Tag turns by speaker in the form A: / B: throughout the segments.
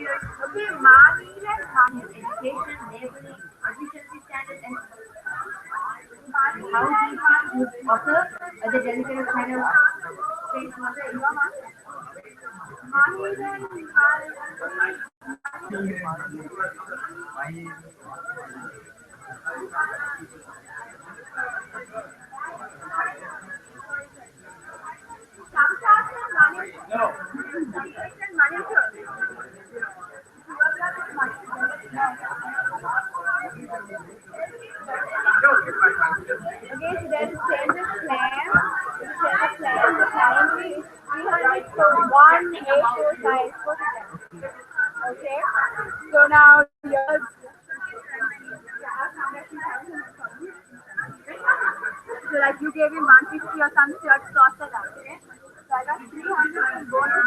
A: Okay, Mali and Mali education, labeling, efficiency standards, and how deeply would author the delicate kind of face mother. Okay, so there's a change of plan. There's a change of plan. The currently is 300 for one A4 size photograph. Okay, so now yours. So like you gave him 150 or something, so you have to toss that out. Okay, so I got 300 and bonus.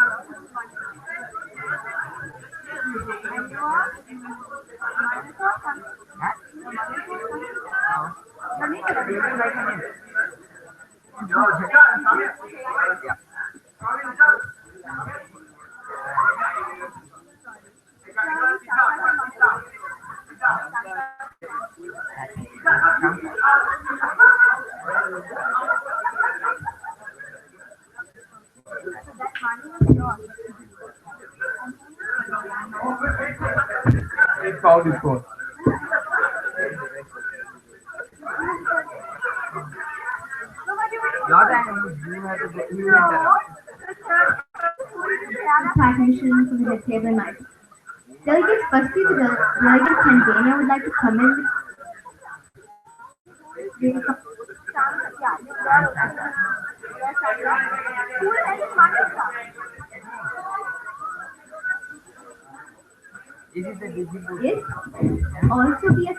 A: And yours? Minus or something? No need to. That money was yours.
B: It found his phone. Not that you have to get you
A: Attention to the table knife. Delegates, firstly, the delegate Tanzania would like to comment.
B: Is it the digital?
A: Yes, also be a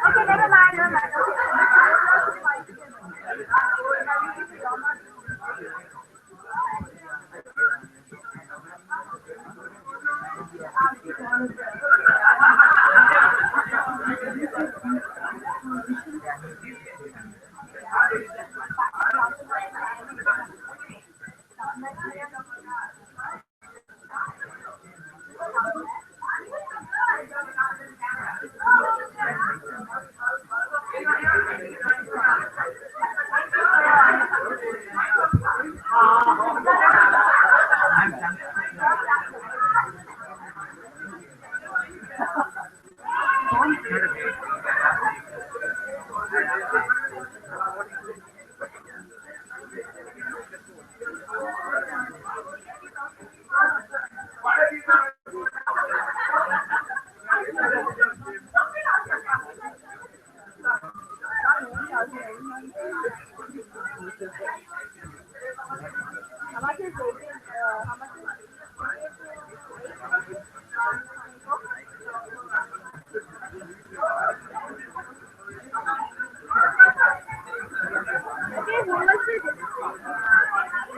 A: okay, never mind, never mind. How much is voting? How much is okay? Who was the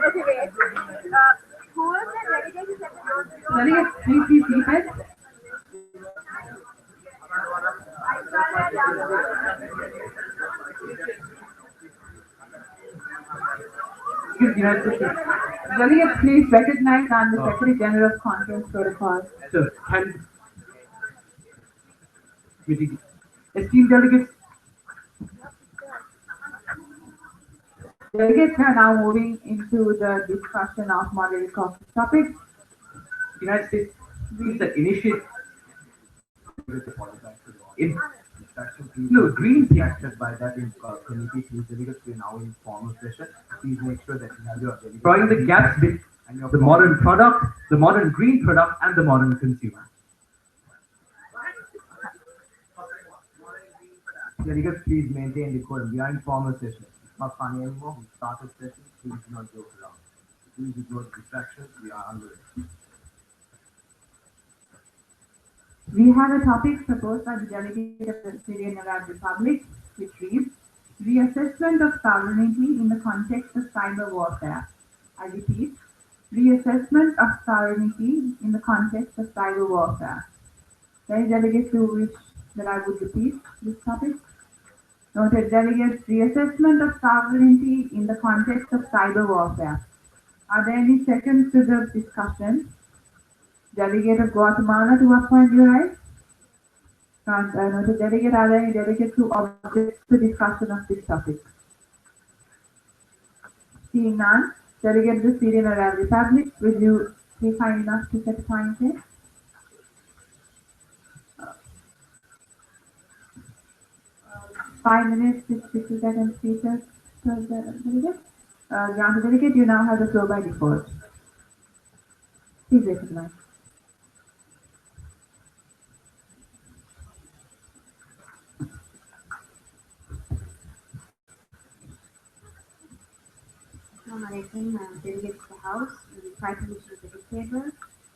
A: okay? Wait. Who was the delegate?
B: Delegate, please be seated. Delegate, please recognize and the Secretary General of Conference Protocol.
C: Sir, meeting. Esteemed delegates,
B: Delegates are now moving into the discussion of moderated caucus topics.
C: United States is the initiate. In, no, Greens acted by that in committee. Please, delegates, we are now in formal session. Please make sure that you have your drawing the gaps between the modern product, the modern green product, and the modern consumer. Delegates, please maintain decorum. We are in formal session. It's not funny anymore. We started session. Please do not joke around. Please ignore distractions. We are under it.
B: We have a topic proposed by the delegate of the Syrian Arab Republic which reads Reassessment of Sovereignty in the Context of Cyber Warfare. I repeat, Reassessment of Sovereignty in the Context of Cyber Warfare. Any delegates who wish that I would repeat this topic? Noted delegates, reassessment of sovereignty in the context of cyber warfare. Are there any seconds to the discussion? Delegate of Guatemala to appoint your right? Noted delegate, are there any delegates who object to discussion of this topic? Seeing none, delegate of the Syrian Arab Republic, will you be kind enough to set a time, please? 5 minutes, 60 seconds, speakers per delegate. Granted delegate, you now have the floor by default. Please recognize.
A: Assalamualaikum, delegates of the House, the Prime Minister of the table.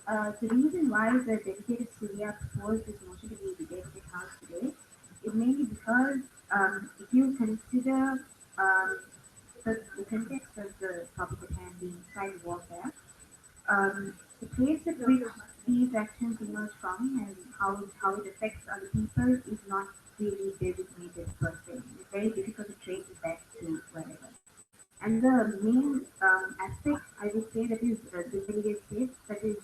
A: The reason why the dedicated Syria proposed this motion to be debated in the House today is mainly because if you consider the context of the topic at hand being cyber warfare, the pace at which these actions emerge from and how it affects other people is not really designated per se. It's very difficult to trace it back to wherever. And the main aspect, I would say, that is the delegate states that is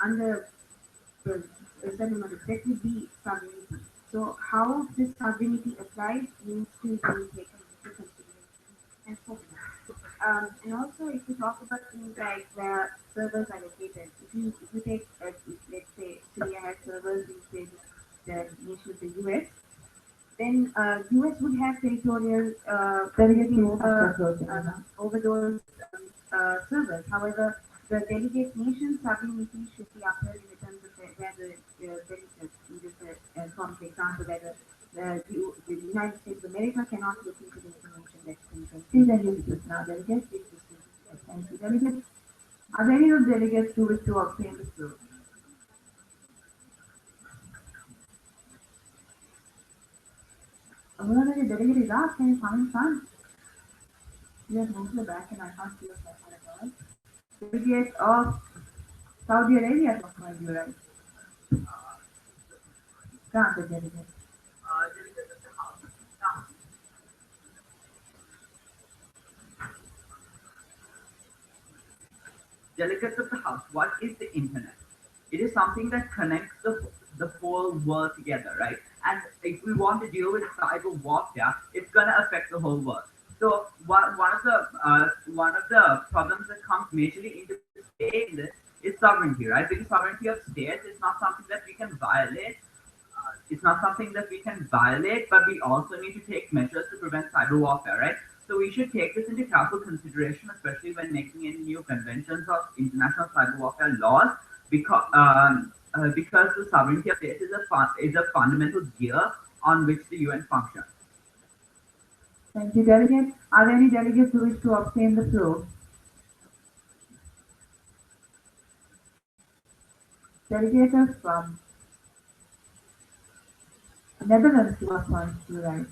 A: under the certain amount of threat would be sovereignty. So how this sovereignty applies needs to be taken into consideration and spoken of. And also, if you talk about things like where servers are located, if you take, let's say, Syria has servers in say, the nation of the US, then US would have territorial over those servers. However, the delegate nation sovereignty should be upheld in terms of where for example, whether the United States of America cannot look into the information that's been contained. Now, delegates, thank you, delegates. Are there any of delegates who wish to obtain the floor? Another delegate is asked, can you come in front? You have moved to the back and I can't see your profile at all. Delegate of Saudi Arabia, my dear, right? Granted, delegate.
C: Delegates of the House, what is the internet? It is something that connects the whole world together, right? And if we want to deal with cyber warfare, it's gonna affect the whole world. So one of the problems that comes majorly into play in this is sovereignty, right? Because sovereignty of states is not something that we can violate. It's not something that we can violate, but we also need to take measures to prevent cyber warfare, right? So we should take this into careful consideration, especially when making any new conventions of international cyber warfare laws, because the sovereignty of states is a fundamental gear on which the UN functions.
B: Thank you, delegate. Are there any delegates who wish to obtain the floor? Delegate from Netherlands to appoint you, right?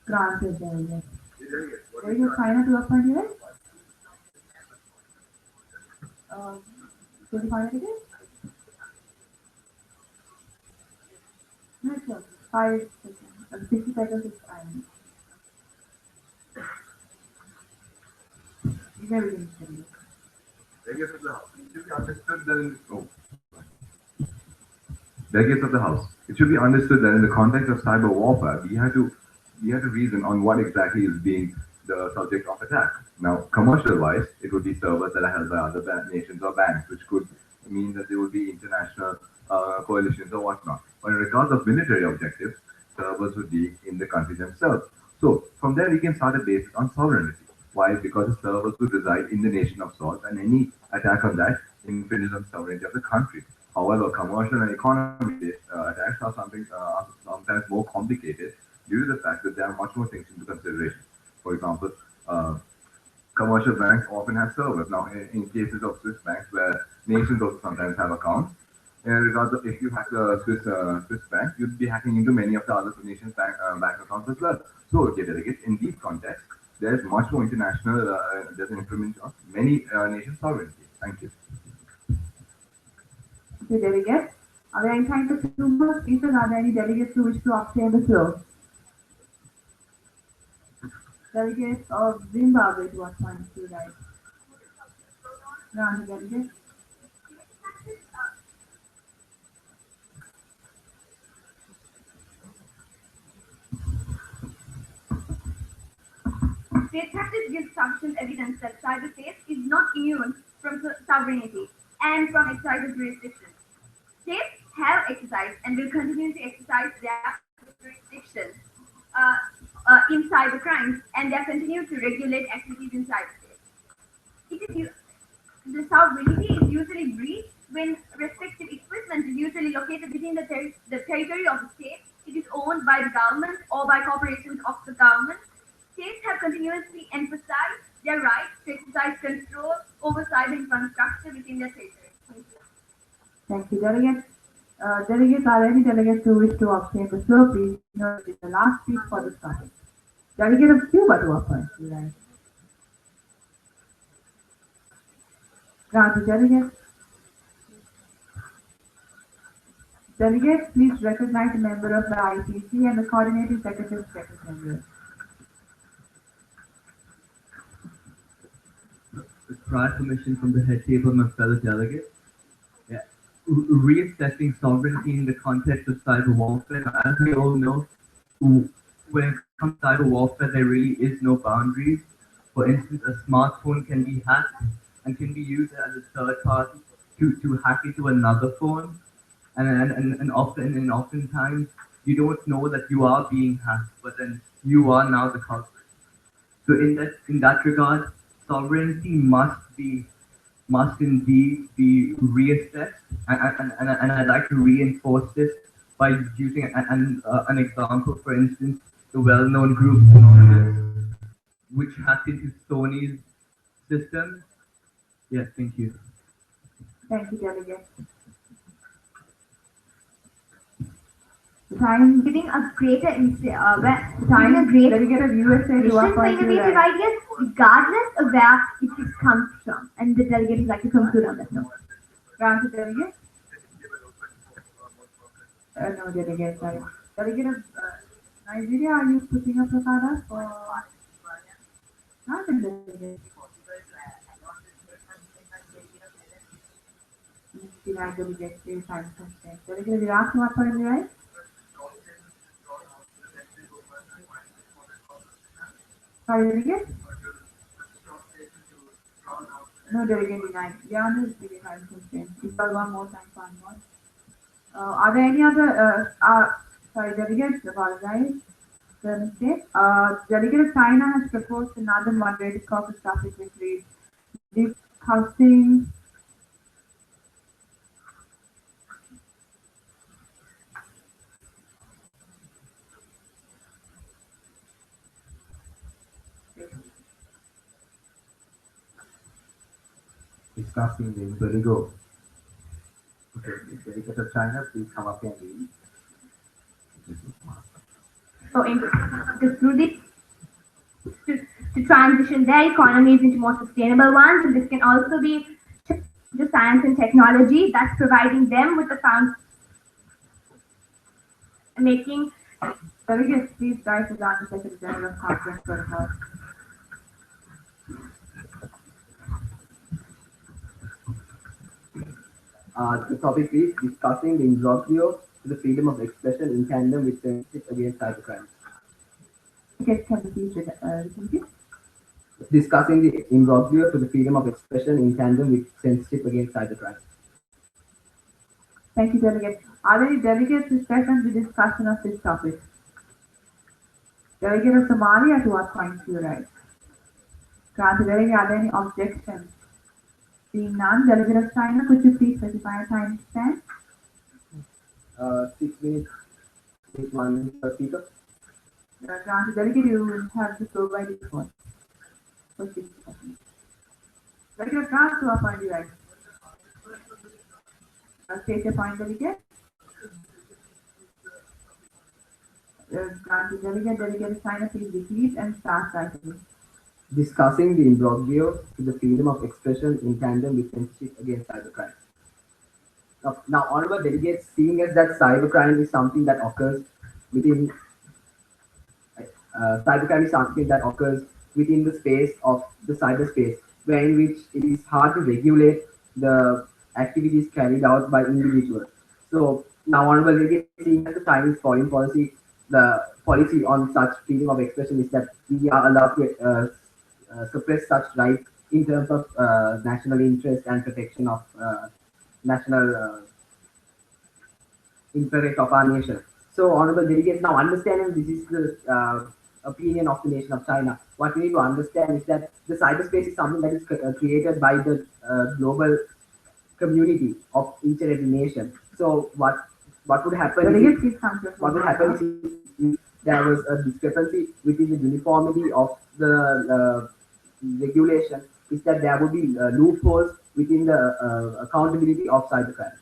B: Granted, delegate. Delegate final to appoint you, right? Did you find it again? No, sure. 5 seconds. 60 seconds is fine. You may begin, delegate.
D: Delegates of the House, it should be understood that in Delegates of the House, it should be understood that in the context of cyber warfare, we had to reason on what exactly is being the subject of attack. Now, commercial-wise, it would be servers that are held by other nations or banks, which could mean that there would be international coalitions or whatnot. But in regards of military objectives, servers would be in the country themselves. So from there, we can start a basis on sovereignty. Why? Because the servers would reside in the nation of source, and any attack on that infringes on sovereignty of the country. However, commercial and economy-based attacks are sometimes more complicated due to the fact that there are much more things into consideration. For example, commercial banks often have servers. Now, in cases of Swiss banks, where nations also sometimes have accounts, regardless of if you hack a Swiss bank, you'd be hacking into many of the other nations' bank accounts as well. So, dear delegates, in these contexts, there's much more international, there's an improvement of many nations' sovereignty. Thank you.
B: Okay, delegates. Are there any time for two more speeches? Are there any delegates who wish to obtain the floor? Delegates of Zimbabwe to what point you guys? Round delegate.
A: State practice gives sufficient evidence that cyberspace is not immune from sovereignty and from exercise jurisdiction. States have exercised and will continue to exercise their jurisdiction in cyber crimes, and they continue to regulate activities in cyberspace. The sovereignty is usually breached when respective equipment is usually located within the territory of the state. It is owned by the government or by corporations of the government. States have continuously emphasized their right to exercise control over cyber infrastructure within their territory.
B: Thank you, delegates. Delegates, are there any delegates who wish to obtain the floor? Please note it is the last speech for this topic. Delegate of Cuba to what point you guys? Granted, delegate. Delegates, please recognize the member of the ITC and the coordinating secretary member.
C: With prior permission from the head table, my fellow delegates. Yeah. Reassessing sovereignty in the context of cyber warfare. As we all know, when it comes to cyber warfare, there really is no boundaries. For instance, a smartphone can be hacked and can be used as a third party to hack into another phone. And oftentimes you don't know that you are being hacked, but then you are now the culprit. So in that regard, sovereignty must indeed be reassessed, and I'd like to reinforce this by using an example. For instance, the well-known group Anonymous, which hacked into Sony's system. Yes, thank you.
B: Thank you, delegate. Time
A: Giving a greater
B: time
A: giving a great
B: delegate of USA to what
A: vision for
B: point you
A: innovative
B: guys?
A: ideas, regardless of where it comes from. And the delegate would like to conclude on that note.
B: Granted, delegate. No, delegate, sorry. Delegate of Nigeria, are you putting up your card or not in delegate? Denied delegate, please find something. Delegate of Iraq, what point you guys? Sorry, delegate? No, delegate denied. Leon is really hard to It's got one more time, one more. Are there any other, sorry, delegates, apologize. The mistake. Delegate of China has proposed another moderated caucus topic which reads discussing
C: Discussing the Berigo. Okay, delegate of China, please come up and read.
A: So, through this, to transition their economies into more sustainable ones, and this can also be the science and technology that's providing them with the making.
B: delegates, please write it down to Secretary General of Conference Protocol.
C: The topic is discussing the imbroglio to the freedom of expression in tandem with censorship against cybercrime.
B: Okay, can you please repeat?
C: Discussing the imbroglio to the freedom of expression in tandem with censorship against cybercrime.
B: Thank you, delegate. Are there any delegates who second the discussion of this topic? Delegate of Somalia, to what point you write? Granted, delegate, are there any objections? Seeing none, delegate of China, could you please specify a time span?
C: 6 minutes, 1 minute per speaker.
B: Granted, delegate, you will have the floor by default. Delegate of France, to what point you write? State your point, delegate. Granted, delegate, sign up, please repeat and start writing.
C: Discussing the imbroglio to the freedom of expression in tandem with censorship against cybercrime. Now, honorable delegates, seeing as that cybercrime is something that occurs within cybercrime is something that occurs within the space of the cyberspace, where in which it is hard to regulate the activities carried out by individuals. So now, honorable delegates, seeing as the Chinese foreign policy, the policy on such freedom of expression is that we are allowed to suppress such rights in terms of national interest and protection of national interest of our nation. So, honorable delegates, now understanding this is the opinion of the nation of China. What we need to understand is that the cyberspace is something that is created by the global community of each and every nation. So, what would happen? What would happen if there was a discrepancy within the uniformity of the regulation? Is that there would be loopholes within the accountability of cybercrime?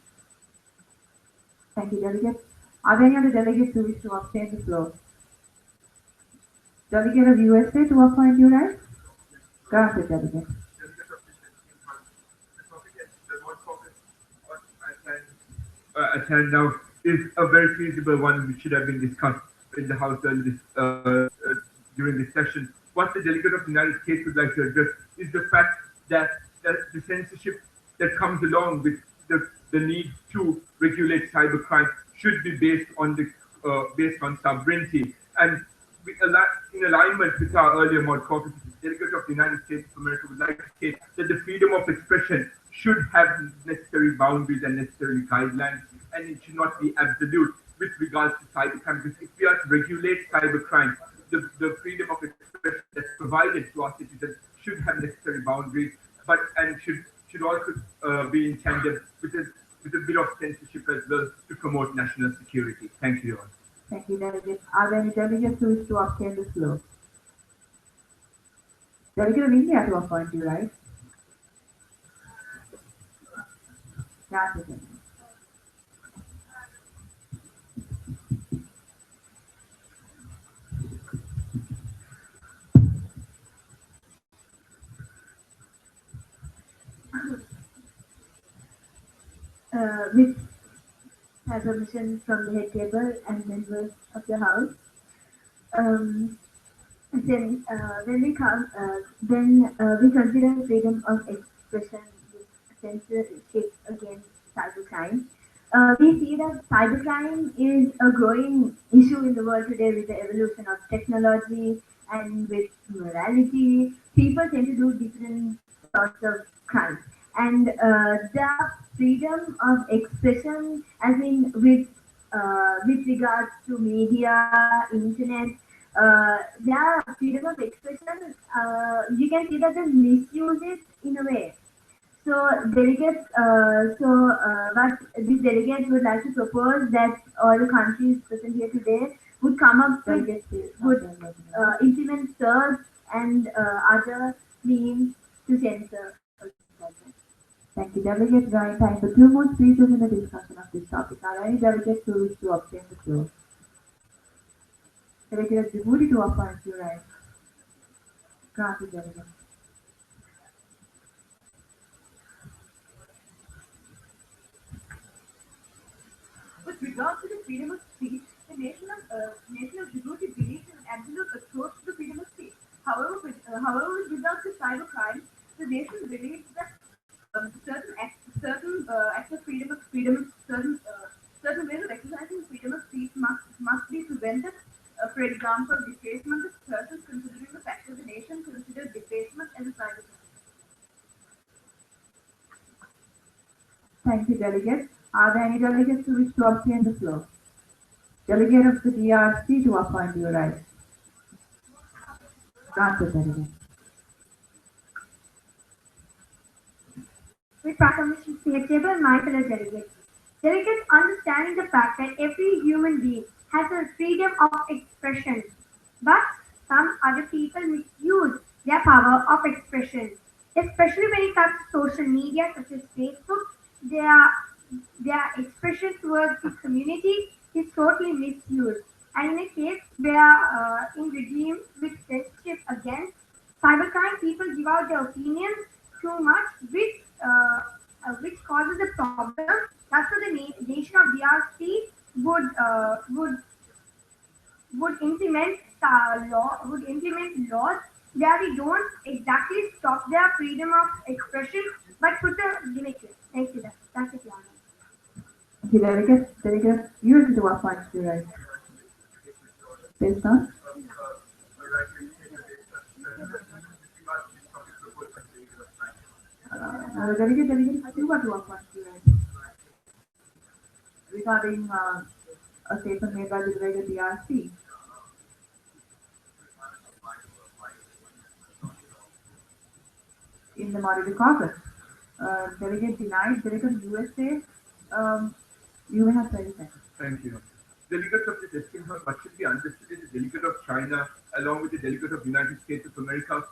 B: Thank you, delegate. Are there any other delegates who wish to obtain the floor? Delegate of USA to appoint you, right? Granted, delegate.
E: Attend now is a very feasible one which should have been discussed in the House during this session. What the delegate of the United States would like to address is the fact that the censorship that comes along with the need to regulate cybercrime should be based on sovereignty. And in alignment with our earlier mod caucus, the delegate of the United States of America would like to state that the freedom of expression should have necessary boundaries and necessary guidelines, and it should not be absolute with regards to cybercrime. Because if we are to regulate cybercrime, the freedom of expression that's provided to our citizens should have necessary boundaries, and should also be intended with a bit of censorship as well to promote national security. Thank you, Your Honor.
B: Thank you, delegate. Are there any delegates who wish to obtain the floor? Delegate of India to appoint you, right? Granted, delegate.
A: With permission from the head table and members of the House. Um, then when we come, then we consider freedom of expression with censorship against cybercrime. We see that cybercrime is a growing issue in the world today with the evolution of technology and with morality. People tend to do different sorts of crimes. And the freedom of expression, as in with regards to media, internet, their freedom of expression, you can see that they misuse it in a way. So delegates, what this delegate would like to propose that all the countries present here today would come up with, would implement search and other means to censor.
B: Thank you, delegates. Drawing time for two more speeches in the discussion of this topic. Are there any delegates who wish to obtain the floor? Delegate of Djibouti to appoint you, right? Granted, delegate.
F: With regard to the freedom of speech, the nation of Djibouti believes in an absolute approach to the freedom of speech. However, with regard to cybercrime, the nation believes that certain acts of certain ways of exercising freedom of speech must be prevented. For example, defacement of persons, considering the fact that the nation considers defacement as a cybercrime.
B: Thank you, delegate. Are there any delegates who wish to obtain the floor? Delegate of the DRC to appoint you, right? Granted, delegate.
A: With proclamation table, my fellow delegates. Delegates understanding the fact that every human being has a freedom of expression, but some other people misuse their power of expression, especially when it comes to social media such as Facebook. There are their expression towards the community is totally misused. And in a case where in regimes with censorship against cybercrime, people give out their opinions too much, which causes a problem. That's why the nation of DRC would implement would implement laws where we don't exactly stop their freedom of expression, but put a limit to it. Thank you. That's it, Your Honor.
B: Okay, delegate, you to what point you right? Based on? Delegate, you got to what point you right? Regarding a statement made by the delegate DRC in the Moderator caucus. Delegate denied, delegate USA, you may have 30 seconds.
E: Thank you. Delegates of this esteemed house, what should be understood is the delegate of China, along with the delegate of United States of America,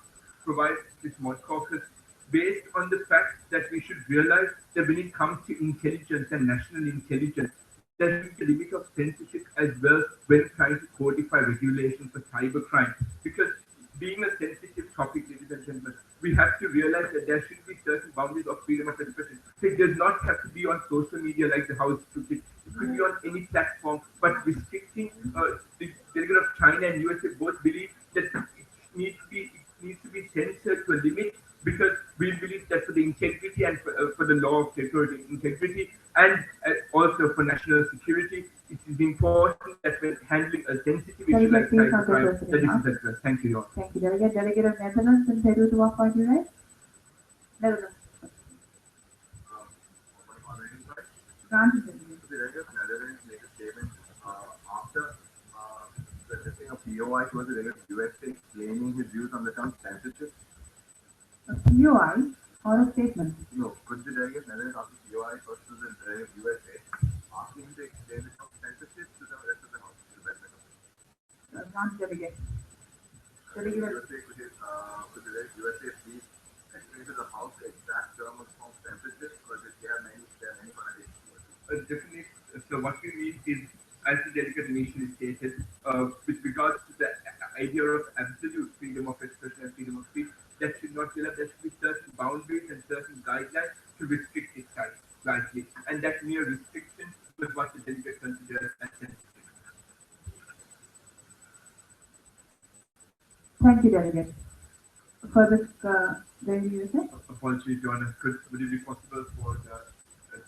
E: provide this mod caucus based on the fact that we should realize that when it comes to intelligence and national intelligence, there should be a limit of censorship as well when trying to codify regulations for cybercrime. Because being a sensitive topic, ladies and gentlemen, we have to realize that there should be certain boundaries of freedom of expression. So it does not have to be on social media like the House took it. It could be on any platform, but restricting the delegate of China and USA both believe that it needs to be censored to a limit because we believe that for the integrity and for the law of territorial integrity and also for national security, it is important that when handling a sensitive issue like
B: Delegate, please not
E: cybercrime,
B: address
E: that
B: it
E: this
B: now.
E: is addressed. Thank you, Your Honor.
B: Thank you, delegate. Delegate of Netherlands and Peru to what point you right? Netherlands. Granted, delegate.
D: The Netherlands made a statement after suggesting a POI towards the delegate USA claiming his views on the term censorship.
B: A POI or a statement?
D: No, could the delegate Netherlands ask the POI first to the delegate USA asking him to explain the term censorship to the rest of the House? To the benefit of
B: Granted, delegate.
D: the
B: Delegate.
D: USA, could the delegate USA please explain to the House the exact term of censorship because there are many connotations.
E: Definitely. So what we mean is, as the delegate initially stated, with regards to the idea of absolute freedom of expression and freedom of speech, that should not be there should be certain boundaries and certain guidelines to restrict it slightly. And that mere restriction was what the delegate considered as sensitive.
B: Thank you, delegate. For this, delegate USA?
E: Apologies, Your Honor. Would it be possible for the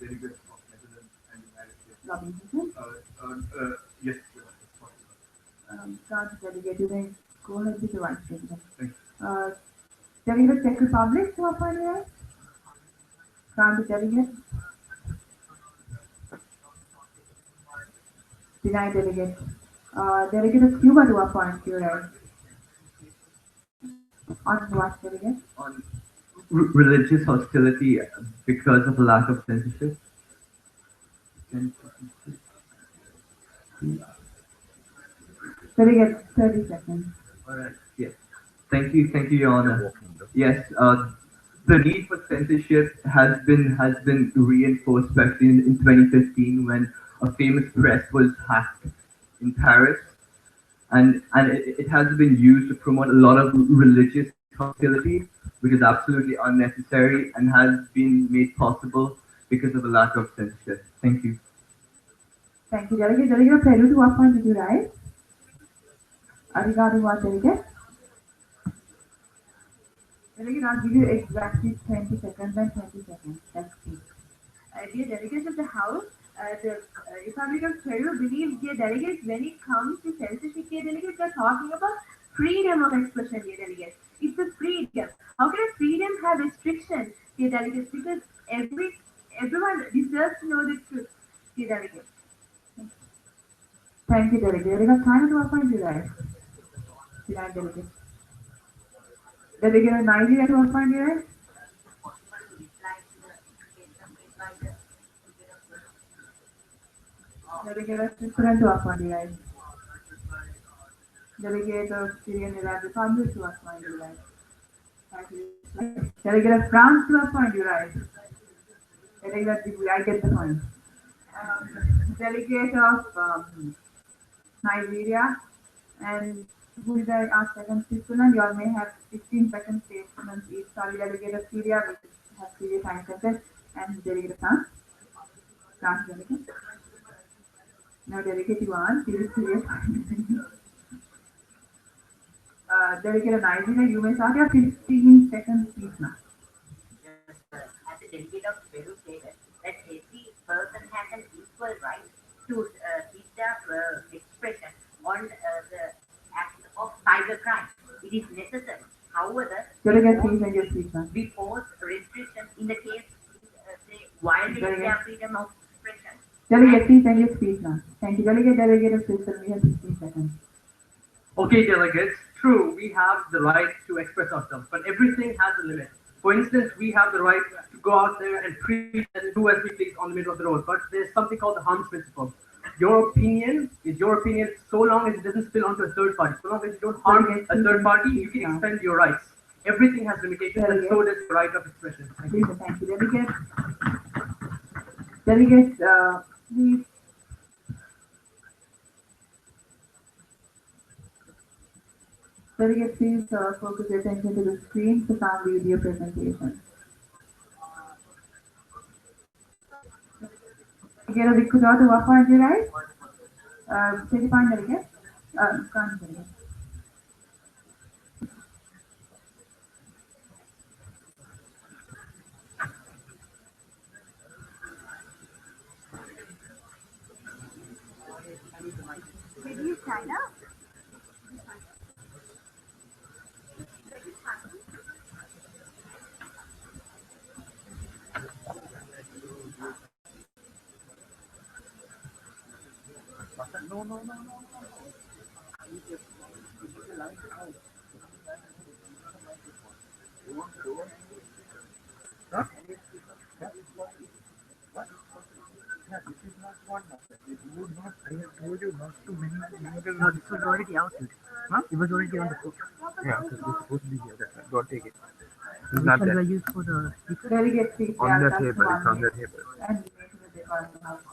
E: delegates of Netherlands and United States?
B: Lobbying,
E: Yes, Your Honor, it's possible.
B: Granted, delegate. You may go ahead with the vice president.
E: Thank
B: Delegate of Czech Republic to what point you right? Granted, delegate. Denied, delegate. Delegate of Cuba to what point you right? On what, delegate?
C: On religious hostility because of a lack of censorship.
B: Delegate, 30 seconds.
C: All right. Yes. Thank you, Your Honor. Yes. The need for censorship has been reinforced, especially in 2015 when a famous press was hacked in Paris, and it has been used to promote a lot of religious hostility, which is absolutely unnecessary and has been made possible because of a lack of censorship. Thank you.
B: Thank you, delegate. Delegate of Peru to what point did you rise? Regarding what, delegate? Delegate, I'll give you exactly 20 seconds and 20 seconds. That's it.
F: Dear delegates of the House, the Republic of Peru believes, dear delegates, when it comes to censorship, dear delegates, we are talking about freedom of expression, dear delegates. It's a freedom. How can a freedom have restrictions, dear delegates? Because everyone deserves to know the truth, dear delegates.
B: Thank you, delegate. Delegate, time to what point did you rise? Denied, delegate. Delegate of Nigeria to what point did you rise? Delegate of Switzerland to what point did you rise? Delegate of Syrian Iraq Republic to what point did you rise? Thank you. Delegate of France to what point did you rise? I get the point. Delegate of Nigeria, and who did I ask second? Switzerland. You all may have 15-second statements each. Sorry, delegate of Syria, which has Syria time sentence, and delegate of France. France delegate. Now delegate you are, Syria. Delegate of Nigeria, you may start your 15-second speech now.
G: Yes, as a delegate of Peru stated that every person has an equal right to speak their expression on the act of cybercrime. It is necessary. However,
B: Delegate, please end your speech now.
G: we pose restrictions in the case they violate their freedom of expression.
B: Delegate, please end your speech now. Thank you. Delegate of Switzerland, we have 15 seconds.
C: Okay, delegates, true, we have the right to express ourselves, but everything has a limit. For instance, we have the right to go out there and preach and do as we please on the middle of the road, but there's something called the harms principle. Your opinion is your opinion so long as it doesn't spill onto a third party. So long as you don't harm a third party, you can expend your rights. Everything has limitations, and so does the right of expression.
B: Thank you. Thank you. Delegates, please. Delegates, please focus your attention to the screen to sound video presentation. Delegate of Ecuador, what point you right? Take a point, delegate. Can't delegate.
A: Maybe China?
C: No, this was already out. Huh? It was already on the book. Yeah, because we're supposed to be here. That's right. Don't take it. It's not there. Used for the
B: Delegate, please.
C: on the table. It's on the table.
B: And make sure they are in the house.